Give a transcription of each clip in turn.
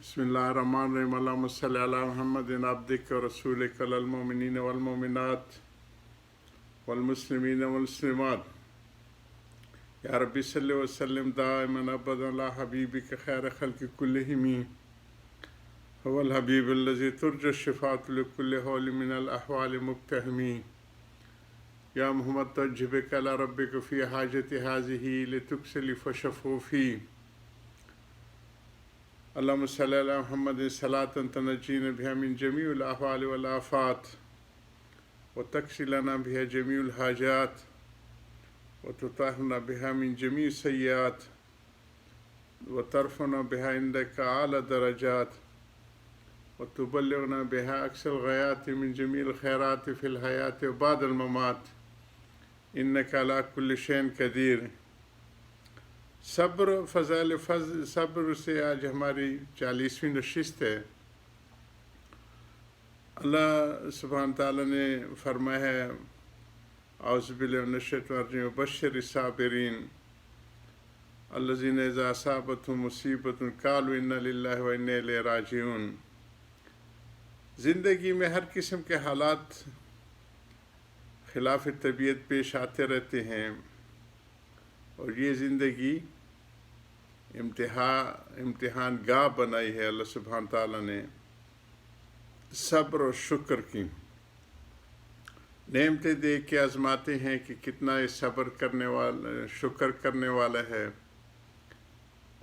बिस्मिल्लाहिर्रहमानिर्रहीम अल्लाहुम्मा सल्लि अला मुहम्मदिन अब्दिका व रसूलिका अल मुमिनीन वल मुमिनात वल मुस्लिमीन वल मुस्लिमात या रब्बी सल्लि व सल्लिम दाइमन अबदन अला हबीबिका खैर खल्क़ि कुल्लिहिम हुवल हबीबुल्लज़ी तुरजु शिफ़ाअतु लिकुल्लि हौलिन मिनल अहवालि मुक़्तहमी या मुहम्मद तवज्जह अला रब्बिका फ़ी हाजति हाज़िही लितुक्सली फ़शफ़ू फ़ी अल्लाहुम्मा सल्लि अला मुहम्मदिन सलातन तनज्जीना बिहा मिन जमीइल अहवालि वल आफ़ात व तक्शी लना बिहा जमीउल हाजात व तुताहिरुना बिहा मिन जमीइ सय्यात व तरफ़ुना बिहा इंदका आला दरजात व तुबल्लिगुना बिहा अक़सल ग़ायात मिन जमीइल ख़ैरात फ़िल हयात व बादल ममात इन्नका अला कुल्लि शैइन क़दीर। सब्र फ़ज़ाइल सब्र से आज हमारी 40वीं नशिस्त है। अल्लाह सुब्हान ताला ने फरमाया है औज़ु बिल्लाहि मिनश शैतानिर रजीम बश्शिर साबिरीन अल्लज़ीना इज़ा असाबतहुम मुसीबतुन क़ालू इन्ना लिल्लाहि व इन्ना इलैहि राजिऊन। ज़िंदगी में हर किस्म के हालात खिलाफ तबीयत पेश आते रहते हैं और ये ज़िंदगी इम्तिहान गाह बनाई है अल्लाह सुब्हान ताला ने सब्र और शुक्र की। नेमतें देख के आज़माते हैं कि कितना ये सब्र करने वाला शुक्र करने वाला है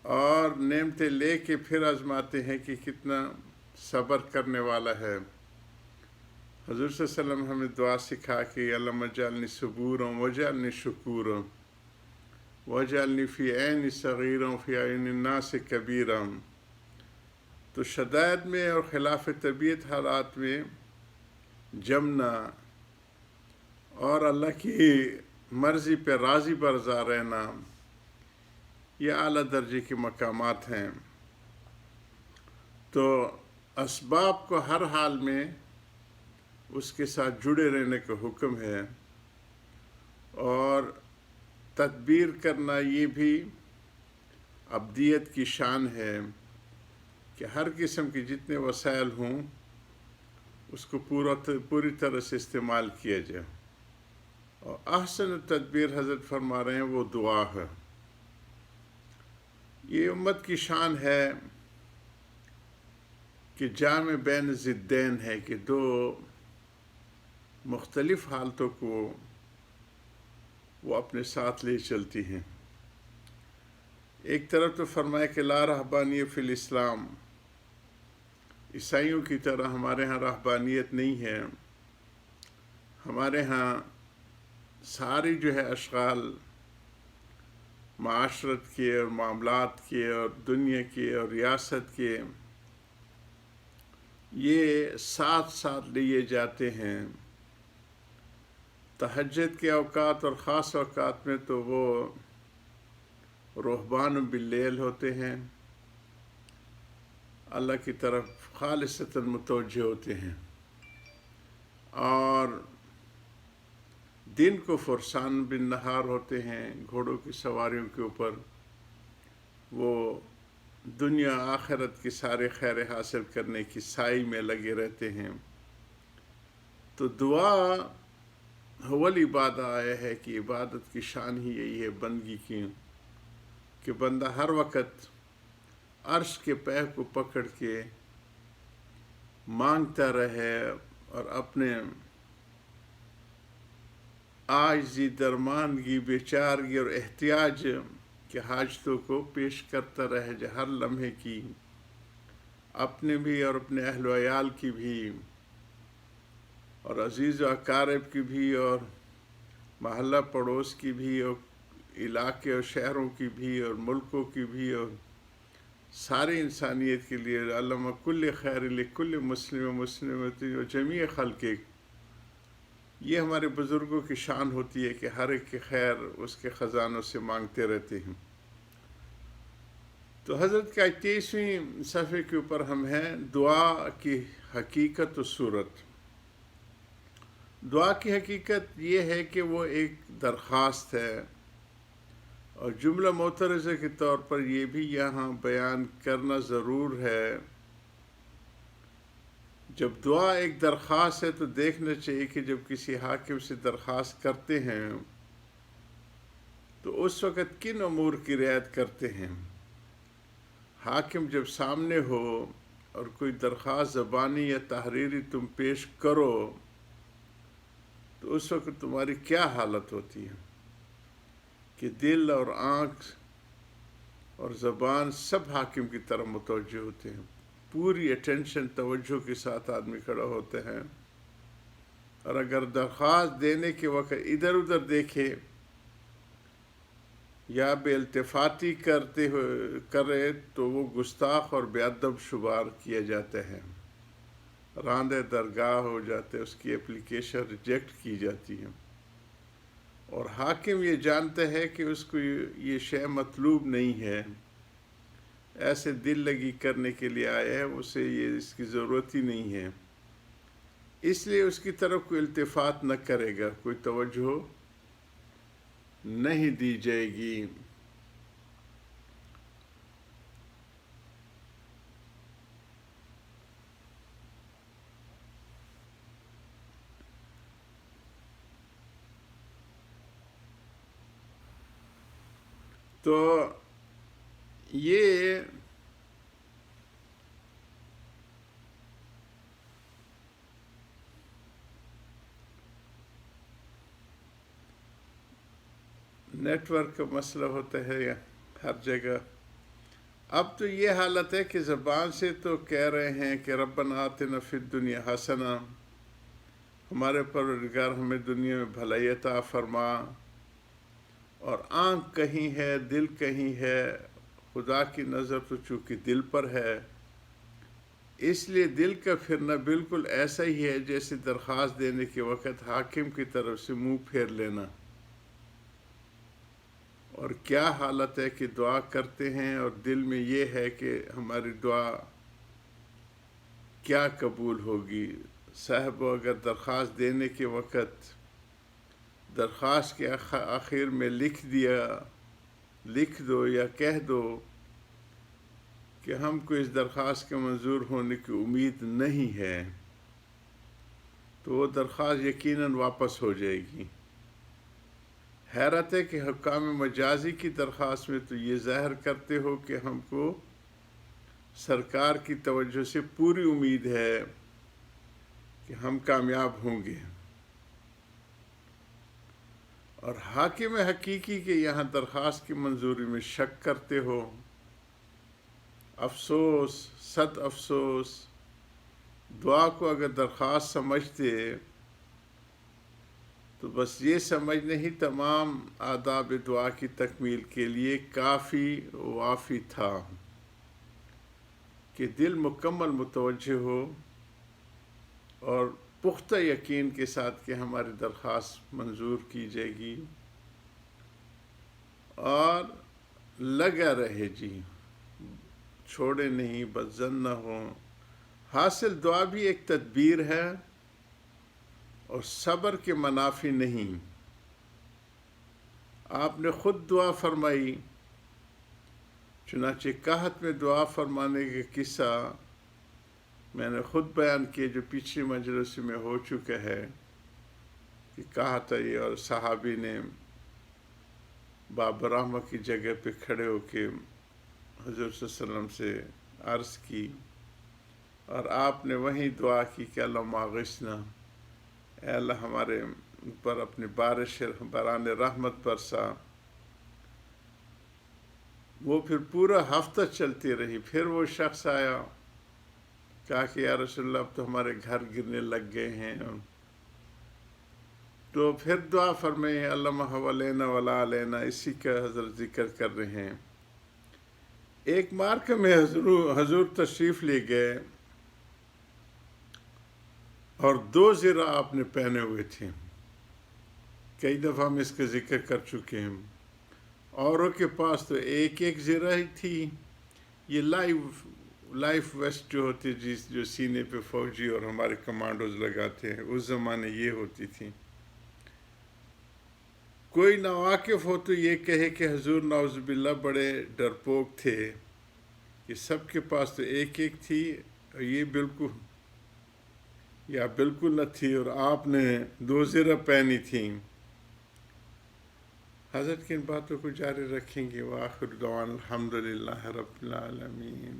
और नेमतें ले के फिर आज़माते हैं कि कितना सब्र करने वाला है। हुज़ूर सल्लल्लाहु अलैहि वसल्लम हमें दुआ सिखा कि अल्लाहुम्मा जअलनी सबूरन वजअलनी शुकूरन वजअलनी फ़ी ऐनि सग़ीरन फ़ी अयुनिन नास कबीरन। तो शदायद में और खिलाफ तबीयत हालात में जमना और अल्लाह की मर्ज़ी पे राज़ी बरज़ा रहना ये आला दर्जे के मकामात हैं। तो असबाब को हर हाल में उसके साथ जुड़े रहने का हुक्म है और तदबीर करना ये भी अब्दियत की शान है कि हर किस्म के जितने वसाइल हों उसको पूरी तरह से इस्तेमाल किया जाए। और अहसन तदबीर हज़रत फरमा रहे हैं वो दुआ है। ये उम्मत की शान है कि जाम बैन ज़िद्दैन है कि दो मुख्तलिफ़ हालतों को वो अपने साथ ले चलती हैं। एक तरफ तो फरमाया कि ला रहबानियत फ़िल इस्लाम, ईसाइयों की तरह हमारे यहाँ रहबानियत नहीं है। हमारे यहाँ सारी जो है अशग़ाल माशरत के और मामलात के और दुनिया के और रियासत के ये साथ साथ लिए जाते हैं। तहज्जुद के औक़ात और ख़ास औक़ात में तो वो रुहबान बिल्लैल होते हैं, अल्लाह की तरफ ख़ालिसतन मुतवज्जिह होते हैं और दिन को फ़ुरसान बिन नहार होते हैं। घोड़ों की सवारियों के ऊपर वो दुनिया आखिरत की सारे खैर हासिल करने की साई में लगे रहते हैं। तो दुआ हुवल इबादा आया है कि इबादत की शान ही यही है बंदगी की कि बंदा हर वक़्त अर्श के पैर को पकड़ के मांगता रहे और अपने आजिज़ी दरमानगी बेचारगी और एहतियाज के हाजतों को पेश करता रहे जो हर लम्हे की अपने भी और अपने अहल व अयाल की भी और अज़ीज़ व अकारिब की भी और महल्ला पड़ोस की भी और इलाके और शहरों की भी और मुल्कों की भी और सारी इंसानियत के लिए अल्लाहुम्मा कुल्लि खैर लिकुल्लि मुस्लिम मुस्लिमतिन व जमीअ खल्क़ि। ये हमारे बुज़ुर्गों की शान होती है कि हर एक के खैर उसके ख़जानों से मांगते रहते हैं। तो हज़रत का 23वीं सफ़े के ऊपर हम हैं दुआ की हकीकत व सूरत। दुआ की हकीकत ये है कि वो एक दरख्वास्त है اور جملہ معترضہ کے طور پر یہ بھی یہاں بیان کرنا ضرور ہے، جب دعا ایک درخواست ہے تو دیکھنا چاہیے کہ جب کسی حاکم سے درخواست کرتے ہیں تو اس وقت کن امور کی رعایت کرتے ہیں۔ حاکم جب سامنے ہو اور کوئی درخواست زبانی یا تحریری تم پیش کرو تو اس وقت تمہاری کیا حالت ہوتی ہے کہ دل اور آنکھ اور زبان سب حاکم کی طرف متوجہ ہوتے ہیں، پوری اٹینشن توجہ کے ساتھ آدمی کھڑا ہوتے ہیں، اور اگر درخواست دینے کے وقت ادھر ادھر دیکھے یا بے التفاتی کرے تو وہ گستاخ اور بے ادب شمار کیا جاتا ہے، راندہ درگاہ ہو جاتے، اس کی اپلیکیشن ریجیکٹ کی جاتی ہے۔ اور حاکم یہ جانتا ہے کہ اس کو یہ شے مطلوب نہیں ہے، ایسے دل لگی کرنے کے لیے آیا ہے، اسے یہ اس کی ضرورت ہی نہیں ہے، اس لیے اس کی طرف کوئی التفات نہ کرے گا، کوئی توجہ نہیں دی جائے گی۔ تو یہ نیٹ ورک کا مسئلہ ہوتا ہے یا ہر جگہ۔ اب تو یہ حالت ہے کہ زبان سے تو کہہ رہے ہیں کہ ربنا آتنا فی الدنیا حسنہ، ہمارے پروردگار ہمیں دنیا میں بھلائی عطا فرما، اور آنکھ کہیں ہے، دل کہیں ہے، خدا کی نظر تو چونکہ دل پر ہے، اس لیے دل کا پھرنا بالکل ایسا ہی ہے جیسے درخواست دینے کے وقت حاکم کی طرف سے منہ پھیر لینا۔ اور کیا حالت ہے کہ دعا کرتے ہیں اور دل میں یہ ہے کہ ہماری دعا کیا قبول ہوگی۔ صاحب اگر درخواست دینے کے وقت درخواست کے آخر میں لکھ دو یا کہہ دو کہ ہم کو اس درخواست کے منظور ہونے کی امید نہیں ہے، تو وہ درخواست یقیناً واپس ہو جائے گی۔ حیرت ہے کہ حکام مجازی کی درخواست میں تو یہ ظاہر کرتے ہو کہ ہم کو سرکار کی توجہ سے پوری امید ہے کہ ہم کامیاب ہوں گے، اور حاکم حقیقی کے یہاں درخواست کی منظوری میں شک کرتے ہو۔ افسوس، صد افسوس، دعا کو اگر درخواست سمجھتے تو بس یہ سمجھنے ہی تمام آداب دعا کی تکمیل کے لیے کافی وافی تھا کہ دل مکمل متوجہ ہو اور پختہ یقین کے ساتھ کہ ہماری درخواست منظور کی جائے گی، اور لگا رہے جی، چھوڑے نہیں، بدظن نہ ہو۔ حاصل دعا بھی ایک تدبیر ہے اور صبر کے منافی نہیں۔ آپ نے خود دعا فرمائی، چنانچہ قحط میں دعا فرمانے کا قصہ میں نے خود بیان کیا جو پچھلی مجلس میں ہو چکا ہے کہ قحط آئی اور صحابی نے باب رحمہ کی جگہ پہ کھڑے ہو کے حضور صلی اللہ علیہ وسلم سے عرض کی، اور آپ نے وہیں دعا کی کہ اللہم اغثنا، اے اللہ ہمارے اوپر اپنی بارش بران رحمت برسا۔ وہ پھر پورا ہفتہ چلتی رہی، پھر وہ شخص آیا، کہا کہ یا رسول اللہ اب تو ہمارے گھر گرنے لگ گئے ہیں، تو پھر دعا فرمائے اللہم حوالینہ ولا علینا، اسی کا حضرت ذکر کر رہے ہیں۔ ایک مارکہ میں حضور تشریف لے گئے اور 2 زرہ آپ نے پہنے ہوئے تھے، کئی دفعہ ہم اس کا ذکر کر چکے ہیں۔ اوروں کے پاس تو ایک زرہ ہی تھی۔ یہ لائف ویسٹ جو ہوتی جو سینے پہ فوجی اور ہمارے کمانڈوز لگاتے ہیں، اس زمانے یہ ہوتی تھی۔ کوئی ناواقف ہو تو یہ کہے کہ حضور نعوذ باللہ بڑے ڈرپوک تھے، کہ سب کے پاس تو ایک ایک تھی، اور یہ بالکل نہ تھی، اور آپ نے 2 زرہ پہنی تھیں۔ حضرت کی ان باتوں کو جاری رکھیں گے۔ وآخر دعوانا الحمدللہ رب العالمین۔